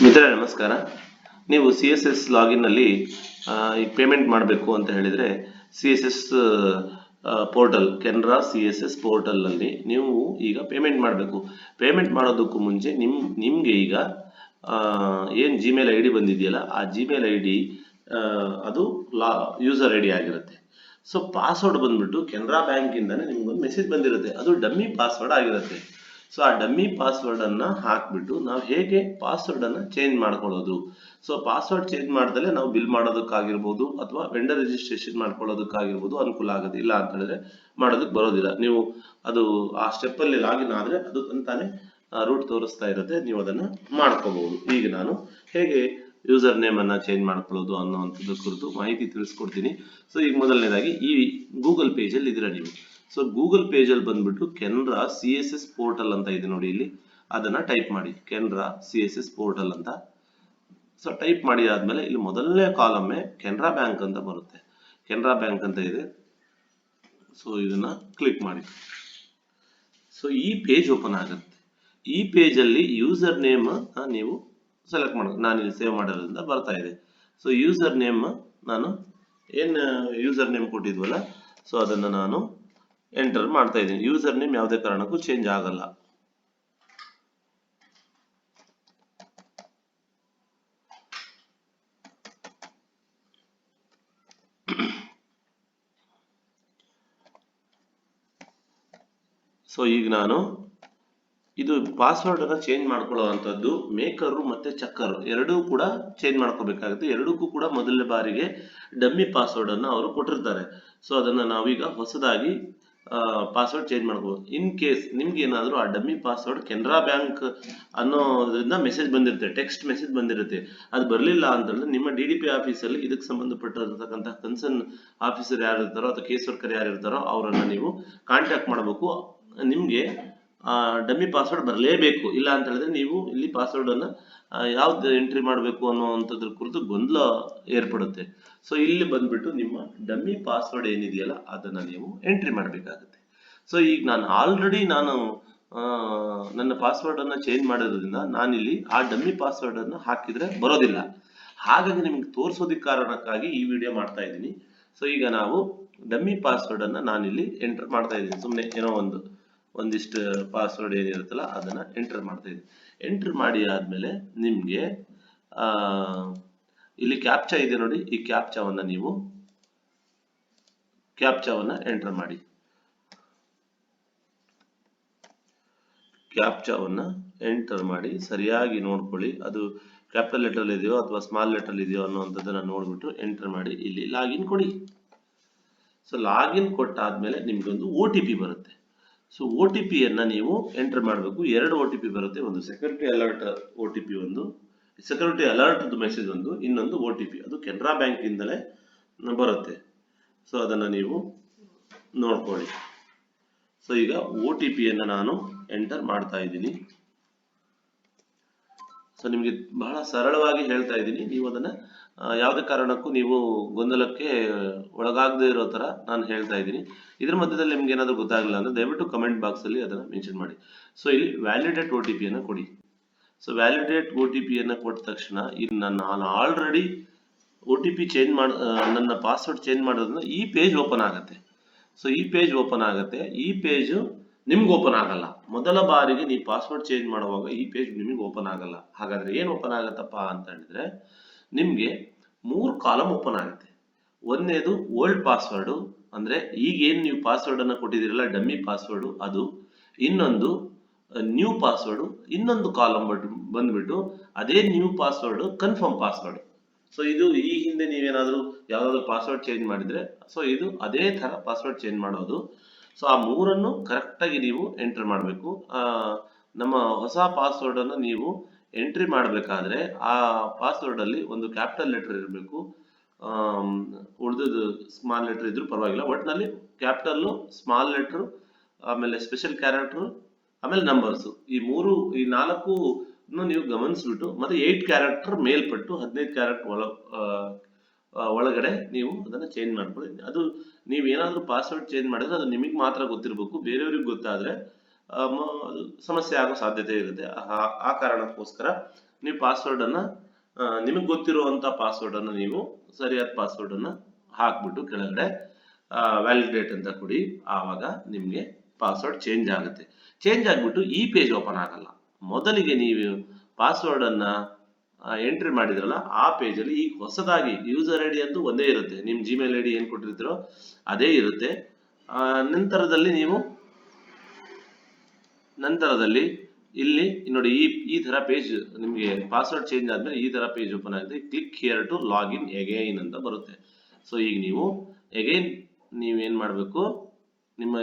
ಮಿತ್ರರೇ ನಮಸ್ಕಾರ. ನೀವು ಸಿ ಎಸ್ ಎಸ್ ಲಾಗಿನ್ನಲ್ಲಿ ಈ ಪೇಮೆಂಟ್ ಮಾಡಬೇಕು ಅಂತ ಹೇಳಿದರೆ C S S portal Canara C S S ಪೋರ್ಟಲ್ನಲ್ಲಿ ನೀವು ಈಗ ಪೇಮೆಂಟ್ ಮಾಡಬೇಕು. ಪೇಮೆಂಟ್ ಮಾಡೋದಕ್ಕೂ ಮುಂಚೆ ನಿಮಗೆ ಈಗ ಏನು ಜಿಮೇಲ್ ಐ ಡಿ ಬಂದಿದೆಯಲ್ಲ ಆ ಜಿಮೇಲ್ ಐ ಡಿ ಅದು ಯೂಸರ್ ಐ ಡಿ ಆಗಿರುತ್ತೆ. ಸೊ ಪಾಸ್ವರ್ಡ್ ಬಂದ್ಬಿಟ್ಟು ಕೆನರಾ ಬ್ಯಾಂಕಿಂದನೇ ನಿಮ್ಗೊಂದು ಮೆಸೇಜ್ ಬಂದಿರುತ್ತೆ, ಅದು ಡಮ್ಮಿ ಪಾಸ್ವರ್ಡ್ ಆಗಿರುತ್ತೆ. ಸೊ ಆ ಡಮ್ಮಿ ಪಾಸ್ವರ್ಡ್ ಅನ್ನ ಹಾಕ್ಬಿಟ್ಟು ನಾವು ಹೇಗೆ ಪಾಸ್ವರ್ಡ್ ಅನ್ನ ಚೇಂಜ್ ಮಾಡ್ಕೊಳ್ಳೋದು. ಸೊ ಪಾಸ್ವರ್ಡ್ ಚೇಂಜ್ ಮಾಡ್ದಲೆ ನಾವು ಬಿಲ್ ಮಾಡೋದಕ್ಕಾಗಿರ್ಬೋದು ಅಥವಾ ವೆಂಡರ್ ರಿಜಿಸ್ಟ್ರೇಷನ್ ಮಾಡ್ಕೊಳ್ಳೋದಕ್ಕಾಗಿರ್ಬೋದು ಅನುಕೂಲ ಆಗುತ್ತೆ. ಇಲ್ಲ ಅಂತ ಹೇಳಿದ್ರೆ ಮಾಡೋದಕ್ಕೆ ಬರೋದಿಲ್ಲ. ನೀವು ಅದು ಆ ಸ್ಟೆಪ್ ಅಲ್ಲಿ ಲಾಗಿನ್ ಆದ್ರೆ ಅದು ಅಂತಾನೆ ರೂಟ್ ತೋರಿಸ್ತಾ ಇರುತ್ತೆ, ನೀವು ಅದನ್ನ ಮಾಡ್ಕೋಬಹುದು. ಈಗ ನಾನು ಹೇಗೆ ಯೂಸರ್ ನೇಮ್ ಅನ್ನ ಚೇಂಜ್ ಮಾಡ್ಕೊಳ್ಳೋದು ಅನ್ನೋವಂಥದ್ದು ಕುರಿತು ಮಾಹಿತಿ ತಿಳಿಸ್ಕೊಡ್ತೀನಿ. ಸೊ ಈಗ ಮೊದಲನೇದಾಗಿ ಈ ಗೂಗಲ್ ಪೇಜ್ ಅಲ್ಲಿ ಇದ್ದೀರಾ ನೀವು. ಸೊ ಗೂಗಲ್ ಪೇಜ್ ಅಲ್ಲಿ ಬಂದ್ಬಿಟ್ಟು Canara C S S portal ಅಂತ ಇದೆ ನೋಡಿ, ಇಲ್ಲಿ ಅದನ್ನ ಟೈಪ್ ಮಾಡಿ, Canara C S S portal ಅಂತ. ಸೊ ಟೈಪ್ ಮಾಡಿ ಆದ್ಮೇಲೆ ಇಲ್ಲಿ ಮೊದಲನೇ ಕಾಲಮ್ಮೆ ಕೆನರಾ ಬ್ಯಾಂಕ್ ಅಂತ ಬರುತ್ತೆ, ಕೆನರಾ ಬ್ಯಾಂಕ್ ಅಂತ ಇದೆ. ಸೊ ಇದನ್ನ ಕ್ಲಿಕ್ ಮಾಡಿ. ಸೊ ಈ ಪೇಜ್ ಓಪನ್ ಆಗುತ್ತೆ. ಈ ಪೇಜ್ ಅಲ್ಲಿ ಯೂಸರ್ ನೇಮ್ ನೀವು ಸೆಲೆಕ್ಟ್ ಮಾಡಬೇಕು. ನಾನು ಇಲ್ಲಿ ಸೇವ್ ಮಾಡೋದ್ರಿಂದ ಬರ್ತಾ ಇದೆ. ಸೊ ಯೂಸರ್ ನೇಮ್ ನಾನು ಏನು ಯೂಸರ್ ನೇಮ್ ಕೊಟ್ಟಿದ್ವಲ್ಲ, ಸೊ ಅದನ್ನ ನಾನು ಎಂಟರ್ ಮಾಡ್ತಾ ಇದ್ದೀನಿ. ಯೂಸರ್ ನೇಮ್ ಯಾವುದೇ ಕಾರಣಕ್ಕೂ ಚೇಂಜ್ ಆಗಲ್ಲ. ಸೊ ಈಗ ನಾನು ಇದು ಪಾಸ್ವರ್ಡ್ ಅನ್ನ ಚೇಂಜ್ ಮಾಡ್ಕೊಳ್ಳುವಂಥದ್ದು ಮೇಕರ್ ಮತ್ತೆ ಚಕ್ಕರ್ ಎರಡೂ ಕೂಡ ಚೇಂಜ್ ಮಾಡ್ಕೋಬೇಕಾಗುತ್ತೆ. ಎರಡಕ್ಕೂ ಕೂಡ ಮೊದಲನೇ ಬಾರಿಗೆ ಡಮ್ಮಿ ಪಾಸ್ವರ್ಡ್ ಅನ್ನ ಅವರು ಕೊಟ್ಟಿರ್ತಾರೆ. ಸೊ ಅದನ್ನ ನಾವೀಗ ಹೊಸದಾಗಿ ಪಾಸ್ವರ್ಡ್ ಚೇಂಜ್ ಮಾಡ್ಕೋಬಹುದು. ಇನ್ ಕೇಸ್ ನಿಮ್ಗೆ ಏನಾದ್ರು ಆ ಡಮ್ಮಿ ಪಾಸ್ವರ್ಡ್ ಕೆನರಾ ಬ್ಯಾಂಕ್ ಅನ್ನೋದ್ರಿಂದ ಮೆಸೇಜ್ ಬಂದಿರುತ್ತೆ, ಟೆಕ್ಸ್ಟ್ ಮೆಸೇಜ್ ಬಂದಿರುತ್ತೆ, ಅದು ಬರಲಿಲ್ಲ ಅಂತಂದ್ರೆ ನಿಮ್ಮ DDP ಆಫೀಸಲ್ಲಿ ಇದಕ್ಕೆ ಸಂಬಂಧಪಟ್ಟಿರತಕ್ಕಂತಹ ಕನ್ಸರ್ನ್ ಆಫೀಸರ್ ಯಾರು ಇರ್ತಾರೋ ಅಥವಾ ಕೇಸ್ ವರ್ಕರ್ ಯಾರು ಇರ್ತಾರೋ ಅವರನ್ನ ನೀವು ಕಾಂಟ್ಯಾಕ್ಟ್ ಮಾಡಬೇಕು. ನಿಮ್ಗೆ ಡಮ್ಮಿ ಪಾಸ್ವರ್ಡ್ ಬರಲೇಬೇಕು. ಇಲ್ಲ ಅಂತ ಹೇಳಿದ್ರೆ ನೀವು ಇಲ್ಲಿ ಪಾಸ್ವರ್ಡ್ ಅನ್ನ ಯಾವ್ದು ಎಂಟ್ರಿ ಮಾಡಬೇಕು ಅನ್ನುವಂಥದ್ರ ಕುರಿತು ಗೊಂದಲ ಏರ್ಪಡುತ್ತೆ. ಸೊ ಇಲ್ಲಿ ಬಂದ್ಬಿಟ್ಟು ನಿಮ್ಮ ಡಮ್ಮಿ ಪಾಸ್ವರ್ಡ್ ಏನಿದೆಯಲ್ಲ ಅದನ್ನ ನೀವು ಎಂಟ್ರಿ ಮಾಡಬೇಕಾಗುತ್ತೆ. ಸೊ ಈಗ ನಾನು ಆಲ್ರೆಡಿ ನನ್ನ ಪಾಸ್ವರ್ಡ್ ಅನ್ನ ಚೇಂಜ್ ಮಾಡಿರೋದ್ರಿಂದ ನಾನಿಲ್ಲಿ ಆ ಡಮ್ಮಿ ಪಾಸ್ವರ್ಡ್ ಅನ್ನ ಹಾಕಿದ್ರೆ ಬರೋದಿಲ್ಲ. ಹಾಗಾಗಿ ನಿಮ್ಗೆ ತೋರಿಸೋದಕ್ಕೆ ಕಾರಣಕ್ಕಾಗಿ ಈ ವಿಡಿಯೋ ಮಾಡ್ತಾ ಇದ್ದೀನಿ. ಸೊ ಈಗ ನಾವು ಡಮ್ಮಿ ಪಾಸ್ವರ್ಡ್ ಅನ್ನ ನಾನಿಲ್ಲಿ ಎಂಟರ್ ಮಾಡ್ತಾ ಇದ್ದೀನಿ. ಸುಮ್ಮನೆ ಏನೋ ಒಂದಿಷ್ಟು ಪಾಸ್ವರ್ಡ್ ಏನಿರುತ್ತಲ್ಲ ಅದನ್ನ ಎಂಟರ್ ಮಾಡ್ತಾ ಇದ್ದೀನಿ. ಎಂಟರ್ ಮಾಡಿ ಆದ್ಮೇಲೆ ನಿಮ್ಗೆ ಇಲ್ಲಿ ಕ್ಯಾಪ್ಚಾ ಇದೆ ನೋಡಿ, ಈ ಕ್ಯಾಪ್ಚಾವನ್ನ ಎಂಟರ್ ಮಾಡಿ. ಕ್ಯಾಪ್ಚಾವನ್ನ ಎಂಟರ್ ಮಾಡಿ ಸರಿಯಾಗಿ ನೋಡ್ಕೊಳ್ಳಿ, ಅದು ಕ್ಯಾಪಿಟಲ್ ಲೆಟರ್ ಇದೆಯೋ ಅಥವಾ ಸ್ಮಾಲ್ ಲೆಟರ್ ಇದೆಯೋ ಅನ್ನುವಂಥದ್ದನ್ನ ನೋಡ್ಬಿಟ್ಟು ಎಂಟರ್ ಮಾಡಿ ಇಲ್ಲಿ ಲಾಗಿನ್ ಕೊಡಿ. ಸೊ ಲಾಗಿನ್ ಕೊಟ್ಟಾದ್ಮೇಲೆ ನಿಮ್ಗೊಂದು OTP ಬರುತ್ತೆ. ಸೊ OTP ಅನ್ನ ನೀವು ಎಂಟರ್ ಮಾಡಬೇಕು. ಎರಡು OTP ಬರುತ್ತೆ, ಒಂದು ಸೆಕ್ಯೂರಿಟಿ ಅಲರ್ಟ್ OTP, ಒಂದು ಸೆಕ್ಯೂರಿಟಿ ಅಲರ್ಟ್ ಮೆಸೇಜ್, ಒಂದು ಇನ್ನೊಂದು OTP, ಅದು ಕೆನರಾ ಬ್ಯಾಂಕ್ ಇಂದಲೇ ಬರುತ್ತೆ. ಸೊ ಅದನ್ನ ನೀವು ನೋಡ್ಕೊಳ್ಳಿ. ಸೊ ಈಗ OTP ಅನ್ನ ನಾನು ಎಂಟರ್ ಮಾಡ್ತಾ ಇದ್ದೀನಿ. ಸೊ ನಿಮಗೆ ಬಹಳ ಸರಳವಾಗಿ ಹೇಳ್ತಾ ಇದ್ದೀನಿ, ನೀವು ಅದನ್ನ ಯಾವುದೇ ಕಾರಣಕ್ಕೂ ನೀವು ಗೊಂದಲಕ್ಕೆ ಒಳಗಾಗದೇ ಇರೋ ತರ ನಾನು ಹೇಳ್ತಾ ಇದ್ದೀನಿ. ಇದ್ರ ಮಧ್ಯದಲ್ಲಿ ನಿಮ್ಗೆ ಏನಾದ್ರು ಗೊತ್ತಾಗಲಿಲ್ಲ ಅಂದ್ರೆ ದಯವಿಟ್ಟು ಕಮೆಂಟ್ ಬಾಕ್ಸ್ ಅಲ್ಲಿ ಅದನ್ನ ಮೆನ್ಷನ್ ಮಾಡಿ. ಸೊ ಇಲ್ಲಿ ವ್ಯಾಲಿಡೇಟ್ OTP ಅನ್ನ ಕೊಡಿ. ಸೊ ವ್ಯಾಲಿಡೇಟ್ OTP ಅನ್ನ ಕೊಟ್ಟ ತಕ್ಷಣ ಇಲ್ಲಿ ನಾನು ಆಲ್ರೆಡಿ OTP ಚೇಂಜ್ ನನ್ನ ಪಾಸ್ವರ್ಡ್ ಚೇಂಜ್ ಮಾಡೋದ್ರಿಂದ ಈ ಪೇಜ್ ಓಪನ್ ಆಗುತ್ತೆ. ಸೊ ಈ ಪೇಜ್ ಓಪನ್ ಆಗುತ್ತೆ. ಈ ಪೇಜ್ ನಿಮ್ಗೆ ಓಪನ್ ಆಗಲ್ಲ. ಮೊದಲ ಬಾರಿಗೆ ನೀವು ಪಾಸ್ವರ್ಡ್ ಚೇಂಜ್ ಮಾಡುವಾಗ ಈ ಪೇಜ್ ನಿಮಗೆ ಓಪನ್ ಆಗಲ್ಲ. ಹಾಗಾದ್ರೆ ಏನ್ ಓಪನ್ ಆಗತ್ತಪ್ಪ ಅಂತ ಹೇಳಿದ್ರೆ ನಿಮ್ಗೆ 3 ಕಾಲಮ್ ಓಪನ್ ಆಗುತ್ತೆ. ಒಂದನೇದು ಓಲ್ಡ್ ಪಾಸ್ವರ್ಡ್, ಅಂದ್ರೆ ಈಗ ಏನ್ ನೀವು ಪಾಸ್ವರ್ಡ್ ಅನ್ನ ಕೊಟ್ಟಿದ್ದೀರಲ್ಲ ಡಮ್ಮಿ ಪಾಸ್ವರ್ಡ್ ಅದು. ಇನ್ನೊಂದು ನ್ಯೂ ಪಾಸ್ವರ್ಡ್, ಇನ್ನೊಂದು ಕಾಲಮ್ ಬಂದ್ಬಿಟ್ಟು ಅದೇ new password confirm password. So ಇದು ಈ ಹಿಂದೆ ನೀವೇನಾದ್ರೂ ಯಾವ್ದಾದ್ರು ಪಾಸ್ವರ್ಡ್ ಚೇಂಜ್ ಮಾಡಿದ್ರೆ ಸೊ ಇದು ಅದೇ ತರ ಪಾಸ್ವರ್ಡ್ ಚೇಂಜ್ ಮಾಡೋದು. ಸೊ ಆ ಮೂರನ್ನು ಕರೆಕ್ಟ್ ಆಗಿ ನೀವು ಎಂಟರ್ ಮಾಡಬೇಕು. ನಮ್ಮ ಹೊಸ ಪಾಸ್ವರ್ಡ್ ಅನ್ನು ನೀವು ಎಂಟ್ರಿ ಮಾಡಬೇಕಾದ್ರೆ ಆ ಪಾಸ್ವರ್ಡ್ ಅಲ್ಲಿ ಒಂದು ಕ್ಯಾಪಿಟಲ್ ಲೆಟರ್ ಇರಬೇಕು, ಉಳಿದು ಸ್ಮಾಲ್ ಲೆಟರ್ ಇದ್ರೂ ಪರವಾಗಿಲ್ಲ. ಒಟ್ಟಿನಲ್ಲಿ ಕ್ಯಾಪಿಟಲ್, ಸ್ಮಾಲ್ ಲೆಟರ್, ಆಮೇಲೆ ಸ್ಪೆಷಲ್ ಕ್ಯಾರೆಕ್ಟರ್, ಆಮೇಲೆ ನಂಬರ್ಸ್, ಈ 4 ನೀವು ಗಮನಿಸ್ಬಿಟ್ಟು ಮತ್ತೆ 8 ಕ್ಯಾರೆಕ್ಟರ್ ಮೇಲ್ಪಟ್ಟು 15 ಕ್ಯಾರೆಕ್ಟರ್ ಒಳಗಡೆ ನೀವು ಅದನ್ನ ಚೇಂಜ್ ಮಾಡ್ಕೊಳ್ಳಿ. ಅದು ನೀವೇನಾದ್ರೂ ಪಾಸ್ವರ್ಡ್ ಚೇಂಜ್ ಮಾಡಿದ್ರೆ ಅದು ನಿಮಗೆ ಮಾತ್ರ ಗೊತ್ತಿರಬೇಕು, ಬೇರೆಯವ್ರಿಗೆ ಗೊತ್ತಾದ್ರೆ ಸಮಸ್ಯೆ ಆಗೋ ಸಾಧ್ಯತೆ ಇರುತ್ತೆ. ಆ ಕಾರಣಕ್ಕೋಸ್ಕರ ನೀವು ಪಾಸ್ವರ್ಡ್ ಅನ್ನ ನಿಮಗೆ ಗೊತ್ತಿರುವಂತ ಪಾಸ್ವರ್ಡ್ ಅನ್ನು ನೀವು ಸರಿಯಾದ ಪಾಸ್ವರ್ಡ್ ಅನ್ನ ಹಾಕ್ಬಿಟ್ಟು ಕೆಳಗಡೆ ವ್ಯಾಲಿಡೇಟ್ ಅಂತ ಕೊಡಿ. ಆವಾಗ ನಿಮ್ಗೆ ಪಾಸ್ವರ್ಡ್ ಚೇಂಜ್ ಆಗುತ್ತೆ. ಚೇಂಜ್ ಆಗ್ಬಿಟ್ಟು ಈ ಪೇಜ್ ಓಪನ್ ಆಗಲ್ಲ. ಮೊದಲಿಗೆ ನೀವು ಪಾಸ್ವರ್ಡ್ ಅನ್ನ ಎಂಟ್ರಿ ಮಾಡಿದ್ರಲ್ಲ ಆ ಪೇಜ್ ಅಲ್ಲಿ ಈಗ ಹೊಸದಾಗಿ ಯೂಸರ್ ಐಡಿ ಅಂತೂ ಒಂದೇ ಇರುತ್ತೆ, ನಿಮ್ ಜಿಮೇಲ್ ಐಡಿ ಏನ್ ಕೊಟ್ಟಿರ್ತೀರೋ ಅದೇ ಇರುತ್ತೆ. ನಂತರದಲ್ಲಿ ಇಲ್ಲಿ ನೋಡಿ ಈ ತರ ಪೇಜ್ ನಿಮ್ಗೆ ಪಾಸ್ವರ್ಡ್ ಚೇಂಜ್ ಆದ್ಮೇಲೆ ಈ ತರ ಪೇಜ್ ಓಪನ್ ಆಗುತ್ತೆ. Click here to login again ಅಂತ ಬರುತ್ತೆ. ಸೊ ಈಗ ನೀವು ಅಗೈನ್ ನೀವೇನ್ ಮಾಡ್ಬೇಕು, ನಿಮ್ಮ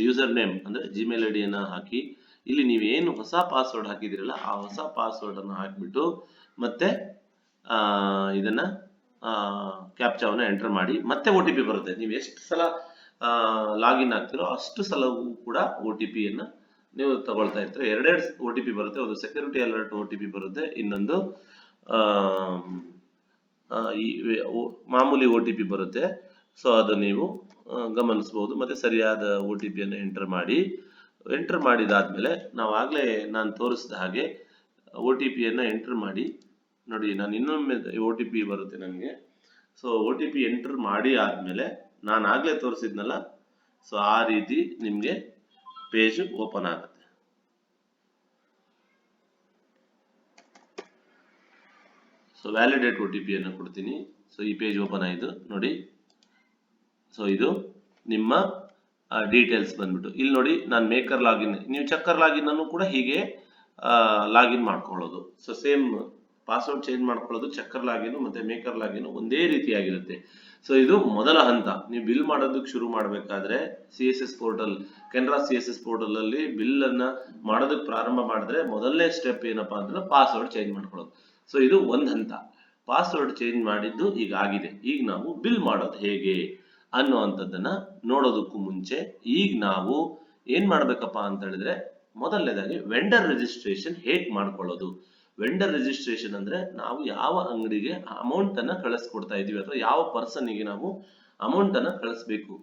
ಯೂಸರ್ ನೇಮ್ ಅಂದ್ರೆ ಜಿಮೇಲ್ ಐಡಿಯನ್ನ ಹಾಕಿ ಇಲ್ಲಿ ನೀವೇನು ಹೊಸ ಪಾಸ್ವರ್ಡ್ ಹಾಕಿದಿರಲ್ಲ ಆ ಹೊಸ ಪಾಸ್ವರ್ಡ್ ಅನ್ನು ಹಾಕಿಬಿಟ್ಟು ಮತ್ತೆ ಇದನ್ನ ಕ್ಯಾಪ್ಚಾವನ್ನ ಎಂಟರ್ ಮಾಡಿ. ಮತ್ತೆ OTP ಬರುತ್ತೆ. ನೀವು ಎಷ್ಟು ಸಲ ಲಾಗಿನ್ ಆಗ್ತಿರೋ ಅಷ್ಟು ಸಲವೂ ಕೂಡ OTP ಯನ್ನ ನೀವು ತಗೊಳ್ತಾ ಇರ್ತೀರ. ಎರಡೆರಡು OTP ಬರುತ್ತೆ. ಒಂದು ಸೆಕ್ಯೂರಿಟಿ ಅಲರ್ಟ್ OTP ಬರುತ್ತೆ, ಇನ್ನೊಂದು ಮಾಮೂಲಿ OTP ಬರುತ್ತೆ. ಸೊ ಅದು ನೀವು ಗಮನಿಸಬಹುದು. ಮತ್ತೆ ಸರಿಯಾದ OTP ಯನ್ನು ಎಂಟರ್ ಮಾಡಿದಾದ್ಮೇಲೆ ನಾವಾಗ್ಲೇ ನಾನು ತೋರಿಸಿದ ಹಾಗೆ OTP ಯನ್ನ ಎಂಟರ್ ಮಾಡಿ. ನೋಡಿ ನಾನು ಇನ್ನೊಮ್ಮೆ OTP ಬರುತ್ತೆ ನನಗೆ. ಸೊ OTP ಎಂಟರ್ ಮಾಡಿ ಆದ್ಮೇಲೆ ನಾನು ಆಗ್ಲೇ ತೋರಿಸಿದ್ನಲ್ಲ, ಸೊ ಆ ರೀತಿ ನಿಮ್ಗೆ ಪೇಜ್ ಓಪನ್ ಆಗುತ್ತೆ. ಸೊ ವ್ಯಾಲಿಡೇಟ್ OTP ಅನ್ನು ಕೊಡ್ತೀನಿ. ಸೊ ಈ ಪೇಜ್ ಓಪನ್ ಆಯಿತು ನೋಡಿ. ಸೊ ಇದು ನಿಮ್ಮ ಡೀಟೇಲ್ಸ್ ಬಂದ್ಬಿಟ್ಟು ಇಲ್ಲಿ ನೋಡಿ, ನಾನು ಮೇಕರ್ ಲಾಗಿನ್, ನೀವು ಚೆಕ್ಕರ್ ಲಾಗಿನ್ ಅನ್ನು ಕೂಡ ಹೀಗೆ ಲಾಗಿನ್ ಮಾಡ್ಕೊಳ್ಳೋದು. ಸೊ ಸೇಮ್ ಪಾಸ್ವರ್ಡ್ ಚೇಂಜ್ ಮಾಡ್ಕೊಳ್ಳೋದು, ಚೆಕ್ಕರ್ ಲಾಗಿನ್ ಮತ್ತೆ ಮೇಕರ್ ಲಾಗಿನ್ ಒಂದೇ ರೀತಿಯಾಗಿರುತ್ತೆ. ಸೊ ಇದು ಮೊದಲ ಹಂತ. ನೀವು ಬಿಲ್ ಮಾಡೋದಕ್ಕೆ ಶುರು ಮಾಡಬೇಕಾದ್ರೆ CSS portal, Canara CSS portal ಅಲ್ಲಿ ಬಿಲ್ ಅನ್ನ ಮಾಡೋದಕ್ಕೆ ಪ್ರಾರಂಭ ಮಾಡಿದ್ರೆ ಮೊದಲನೇ ಸ್ಟೆಪ್ ಏನಪ್ಪಾ ಅಂತಂದ್ರೆ ಪಾಸ್ವರ್ಡ್ ಚೇಂಜ್ ಮಾಡ್ಕೊಳ್ಳೋದು. ಸೊ ಇದು ಒಂದು ಹಂತ. ಪಾಸ್ವರ್ಡ್ ಚೇಂಜ್ ಮಾಡಿದ್ದು ಈಗ ಆಗಿದೆ. ಈಗ ನಾವು ಬಿಲ್ ಮಾಡೋದು ಹೇಗೆ ಅನ್ನುವಂಥದ್ದನ್ನ ನೋಡೋದಕ್ಕೂ ಮುಂಚೆ ಈಗ ನಾವು ಏನ್ ಮಾಡ್ಬೇಕಪ್ಪ ಅಂತ ಹೇಳಿದ್ರೆ, ಮೊದಲನೇದಾಗಿ ವೆಂಡರ್ ರಿಜಿಸ್ಟ್ರೇಷನ್ ಹೇಗ್ ಮಾಡ್ಕೊಳ್ಳೋದು. ವೆಂಡರ್ ರಿಜಿಸ್ಟ್ರೇಷನ್ ಅಂದ್ರೆ ನಾವು ಯಾವ ಅಂಗಡಿಗೆ ಅಮೌಂಟ್ ಅನ್ನ ಕಳಿಸ್ಕೊಡ್ತಾ ಇದೀವಿ ಅಥವಾ ಯಾವ ಪರ್ಸನ್ಗೆ ನಾವು ಅಮೌಂಟ್ ಅನ್ನ ಕಳಿಸ್ಬೇಕು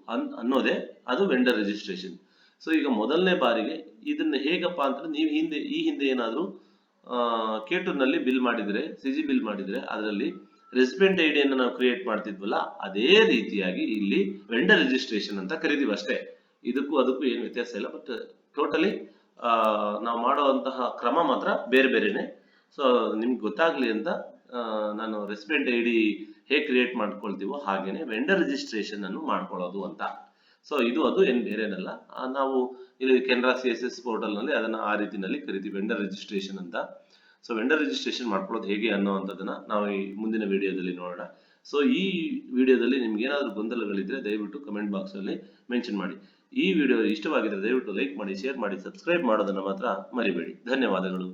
ಅನ್ನೋದೇ ಅದು ವೆಂಡರ್ ರಿಜಿಸ್ಟ್ರೇಷನ್. ಸೊ ಈಗ ಮೊದಲನೇ ಬಾರಿಗೆ ಇದನ್ನ ಹೇಗಪ್ಪ ಅಂತಂದ್ರೆ, ನೀವು ಈ ಹಿಂದೆ ಏನಾದ್ರು K2 ನಲ್ಲಿ ಬಿಲ್ ಮಾಡಿದ್ರೆ, CG ಬಿಲ್ ಮಾಡಿದ್ರೆ ಅದರಲ್ಲಿ ರೆಸಿಡೆಂಟ್ ಐಡಿಯನ್ನು ನಾವು ಕ್ರಿಯೇಟ್ ಮಾಡ್ತಿದ್ವಲ್ಲ, ಅದೇ ರೀತಿಯಾಗಿ ಇಲ್ಲಿ ವೆಂಡರ್ ರಿಜಿಸ್ಟ್ರೇಷನ್ ಅಂತ ಕರಿತೀವಿ ಅಷ್ಟೇ. ಅದಕ್ಕೂ ಏನು ವ್ಯತ್ಯಾಸ ಇಲ್ಲ. ಬಟ್ ಟೋಟಲಿ ನಾವು ಮಾಡುವಂತಹ ಕ್ರಮ ಮಾತ್ರ ಬೇರೆ ಬೇರೆನೆ. ಸೊ ನಿಮ್ಗೆ ಗೊತ್ತಾಗ್ಲಿ ಅಂತ ನಾನು ರೆಸಿಡೆಂಟ್ ಐಡಿ ಹೇಗೆ ಕ್ರಿಯೇಟ್ ಮಾಡ್ಕೊಳ್ತೀವೋ ಹಾಗೇನೆ ವೆಂಡರ್ ರಿಜಿಸ್ಟ್ರೇಷನ್ ಅನ್ನು ಮಾಡ್ಕೊಳ್ಳೋದು ಅಂತ. ಸೊ ಅದು ಏನ್ ಬೇರೆನಲ್ಲ. ನಾವು ಇಲ್ಲಿ ಕೆನರಾ CSS ಪೋರ್ಟಲ್ ನಲ್ಲಿ ಅದನ್ನ ಆ ರೀತಿನಲ್ಲಿ ಕರಿತೀವಿ, ವೆಂಡರ್ ರಿಜಿಸ್ಟ್ರೇಷನ್ ಅಂತ. ಸೊ ವೆಂಡರ್ ರಿಜಿಸ್ಟ್ರೇಷನ್ ಮಾಡ್ಕೊಳ್ಳೋದು ಹೇಗೆ ಅನ್ನೋವಂಥದ್ದನ್ನ ನಾವು ಈ ಮುಂದಿನ ವಿಡಿಯೋದಲ್ಲಿ ನೋಡೋಣ. ಸೊ ಈ ವಿಡಿಯೋದಲ್ಲಿ ನಿಮ್ಗೆ ಏನಾದರೂ ಗೊಂದಲಗಳಿದ್ರೆ ದಯವಿಟ್ಟು ಕಮೆಂಟ್ ಬಾಕ್ಸ್ ಅಲ್ಲಿ ಮೆನ್ಷನ್ ಮಾಡಿ. ಈ ವಿಡಿಯೋ ಇಷ್ಟವಾಗಿದ್ರೆ ದಯವಿಟ್ಟು ಲೈಕ್ ಮಾಡಿ, ಶೇರ್ ಮಾಡಿ, ಸಬ್ಸ್ಕ್ರೈಬ್ ಮಾಡೋದನ್ನ ಮಾತ್ರ ಮರಿಬೇಡಿ. ಧನ್ಯವಾದಗಳು.